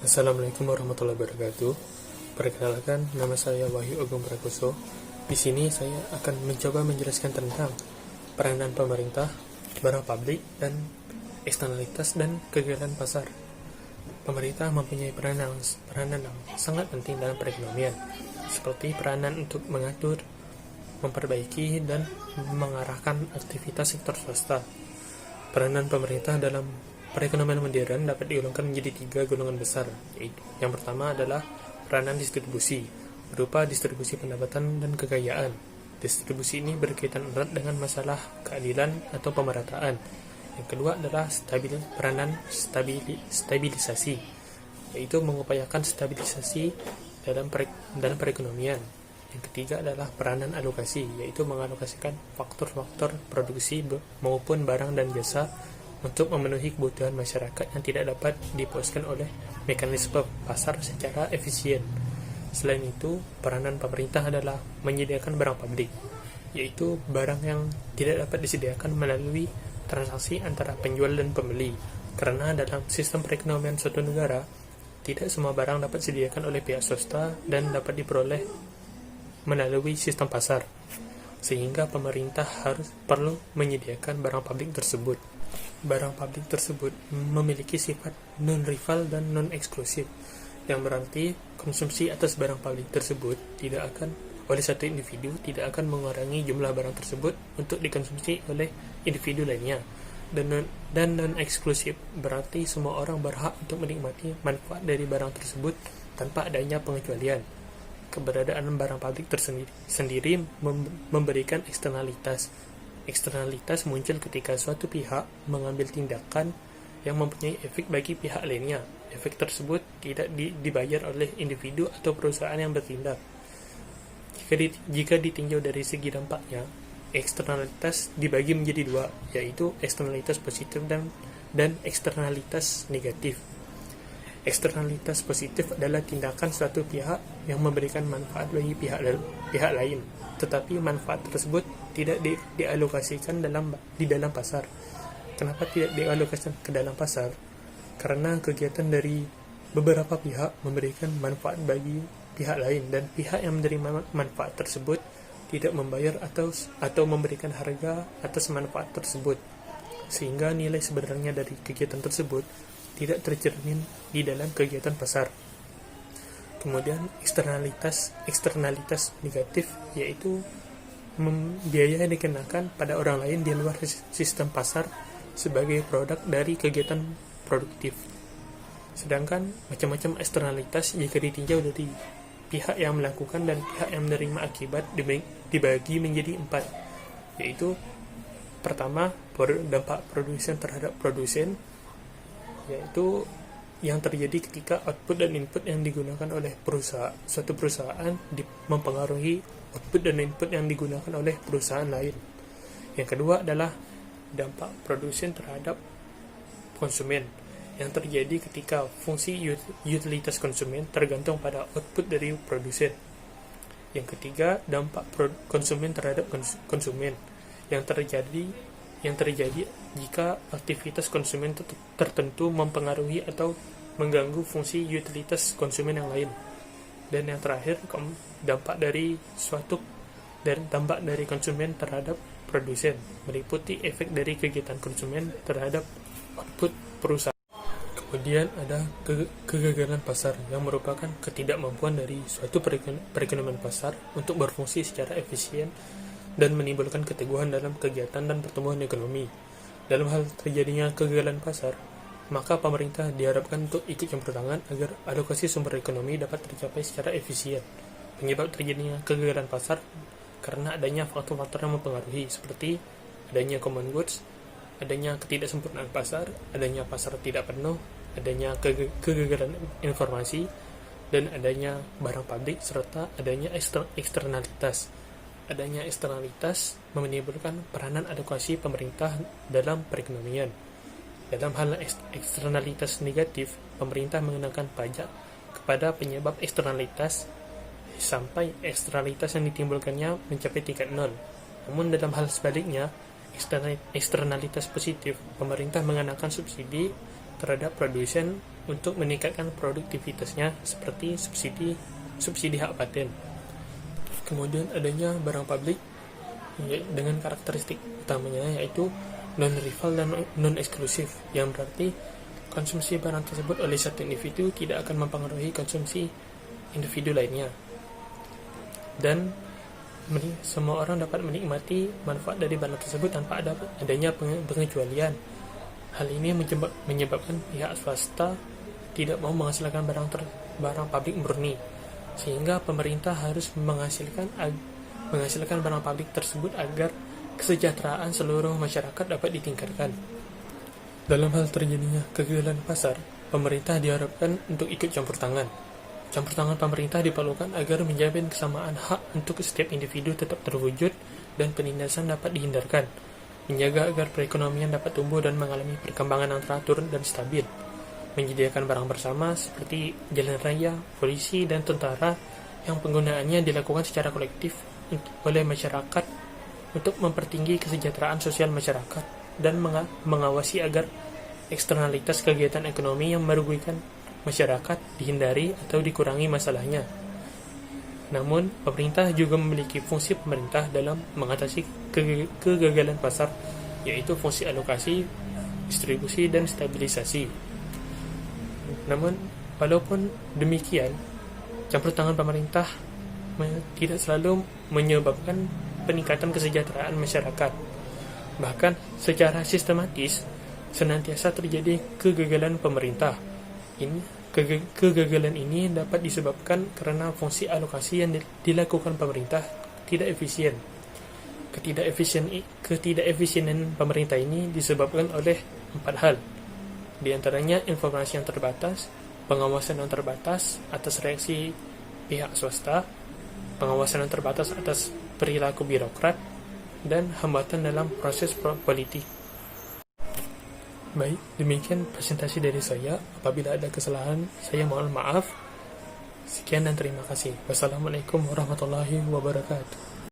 Assalamualaikum warahmatullahi wabarakatuh. Perkenalkan, nama saya Wahyu Agung Prakoso. Di sini saya akan mencoba menjelaskan tentang peranan pemerintah, barang publik, dan eksternalitas dan kegagalan pasar. Pemerintah mempunyai peranan yang sangat penting dalam perekonomian, seperti peranan untuk mengatur, memperbaiki, dan mengarahkan aktivitas sektor swasta. Peranan pemerintah dalam perekonomian modern dapat digolongkan menjadi 3 golongan besar, yaitu yang pertama adalah peranan distribusi, berupa distribusi pendapatan dan kekayaan. Distribusi ini berkaitan erat dengan masalah keadilan atau pemerataan. Yang kedua adalah peranan stabilisasi, yaitu mengupayakan stabilisasi dalam perekonomian. Yang ketiga adalah peranan alokasi, yaitu mengalokasikan faktor-faktor produksi maupun barang dan jasa untuk memenuhi kebutuhan masyarakat yang tidak dapat dipuaskan oleh mekanisme pasar secara efisien. Selain itu, peranan pemerintah adalah menyediakan barang publik, yaitu barang yang tidak dapat disediakan melalui transaksi antara penjual dan pembeli. Karena dalam sistem perekonomian suatu negara, tidak semua barang dapat disediakan oleh pihak swasta dan dapat diperoleh melalui sistem pasar, sehingga pemerintah perlu menyediakan barang publik tersebut. Barang publik tersebut memiliki sifat non-rival dan non-eksklusif, yang berarti konsumsi atas barang publik tersebut tidak akan oleh satu individu tidak akan mengurangi jumlah barang tersebut untuk dikonsumsi oleh individu lainnya. Dan non-eksklusif berarti semua orang berhak untuk menikmati manfaat dari barang tersebut tanpa adanya pengecualian. Keberadaan barang publik sendiri memberikan eksternalitas. Eksternalitas muncul ketika suatu pihak mengambil tindakan yang mempunyai efek bagi pihak lainnya. Efek tersebut tidak dibayar oleh individu atau perusahaan yang bertindak. Jika ditinjau dari segi dampaknya, eksternalitas dibagi menjadi dua, yaitu eksternalitas positif dan eksternalitas negatif. Eksternalitas positif adalah tindakan suatu pihak yang memberikan manfaat bagi pihak lain, tetapi manfaat tersebut tidak dialokasikan di dalam pasar. Kenapa tidak dialokasikan ke dalam pasar? Karena kegiatan dari beberapa pihak memberikan manfaat bagi pihak lain, dan pihak yang menerima manfaat tersebut tidak membayar atau memberikan harga atas manfaat tersebut, sehingga nilai sebenarnya dari kegiatan tersebut tidak tercermin di dalam kegiatan pasar. Kemudian eksternalitas negatif, yaitu biaya yang dikenakan pada orang lain di luar sistem pasar sebagai produk dari kegiatan produktif. Sedangkan macam-macam eksternalitas jika ditinjau dari pihak yang melakukan dan pihak yang menerima akibat dibagi menjadi 4, yaitu pertama, dampak produsen terhadap produsen, yaitu yang terjadi ketika output dan input yang digunakan oleh suatu perusahaan mempengaruhi output dan input yang digunakan oleh perusahaan lain. Yang kedua adalah dampak produsen terhadap konsumen, yang terjadi ketika fungsi utilitas konsumen tergantung pada output dari produsen. Yang ketiga, dampak konsumen terhadap konsumen, yang terjadi jika aktivitas konsumen tertentu mempengaruhi atau mengganggu fungsi utilitas konsumen yang lain. Dan yang terakhir, dampak dari konsumen terhadap produsen, meliputi efek dari kegiatan konsumen terhadap output perusahaan. Kemudian ada kegagalan pasar, yang merupakan ketidakmampuan dari suatu perekonomian pasar untuk berfungsi secara efisien dan menimbulkan keteguhan dalam kegiatan dan pertumbuhan ekonomi. Dalam hal terjadinya kegagalan pasar, maka pemerintah diharapkan untuk ikut campur tangan agar alokasi sumber ekonomi dapat tercapai secara efisien. Penyebab terjadinya kegagalan pasar karena adanya faktor-faktor yang mempengaruhi, seperti adanya common goods, adanya ketidaksempurnaan pasar, adanya pasar tidak penuh, adanya kegagalan informasi, dan adanya barang publik, serta adanya eksternalitas. Adanya eksternalitas menimbulkan peranan alokasi pemerintah dalam perekonomian. Dalam hal eksternalitas negatif, pemerintah mengenakan pajak kepada penyebab eksternalitas sampai eksternalitas yang ditimbulkannya mencapai tingkat 0. Namun dalam hal sebaliknya, eksternalitas positif, pemerintah mengenakan subsidi terhadap produsen untuk meningkatkan produktivitasnya seperti subsidi hak paten. Kemudian adanya barang publik dengan karakteristik utamanya yaitu non-rival dan non-eksklusif, yang berarti konsumsi barang tersebut oleh satu individu tidak akan mempengaruhi konsumsi individu lainnya. Dan semua orang dapat menikmati manfaat dari barang tersebut tanpa adanya pengecualian. Hal ini menyebabkan pihak swasta tidak mau menghasilkan barang publik murni, sehingga pemerintah harus menghasilkan barang publik tersebut agar kesejahteraan seluruh masyarakat dapat ditingkatkan. Dalam hal terjadinya kegagalan pasar, pemerintah diharapkan untuk ikut campur tangan. Campur tangan pemerintah diperlukan agar menjamin kesamaan hak untuk setiap individu tetap terwujud dan penindasan dapat dihindarkan, menjaga agar perekonomian dapat tumbuh dan mengalami perkembangan yang teratur dan stabil, menyediakan barang bersama seperti jalan raya, polisi, dan tentara yang penggunaannya dilakukan secara kolektif oleh masyarakat untuk mempertinggi kesejahteraan sosial masyarakat dan mengawasi agar eksternalitas kegiatan ekonomi yang merugikan masyarakat dihindari atau dikurangi masalahnya. Namun, pemerintah juga memiliki fungsi pemerintah dalam mengatasi kegagalan pasar, yaitu fungsi alokasi, distribusi, dan stabilisasi. Namun, walaupun demikian, campur tangan pemerintah tidak selalu menyebabkan peningkatan kesejahteraan masyarakat. Bahkan, secara sistematis, senantiasa terjadi kegagalan pemerintah. Kegagalan ini dapat disebabkan karena fungsi alokasi yang dilakukan pemerintah tidak efisien. Ketidakefisienan pemerintah ini disebabkan oleh 4 hal. Di antaranya informasi yang terbatas, pengawasan yang terbatas atas reaksi pihak swasta, pengawasan yang terbatas atas perilaku birokrat, dan hambatan dalam proses politik. Baik, demikian presentasi dari saya. Apabila ada kesalahan, saya mohon maaf. Sekian dan terima kasih. Wassalamualaikum warahmatullahi wabarakatuh.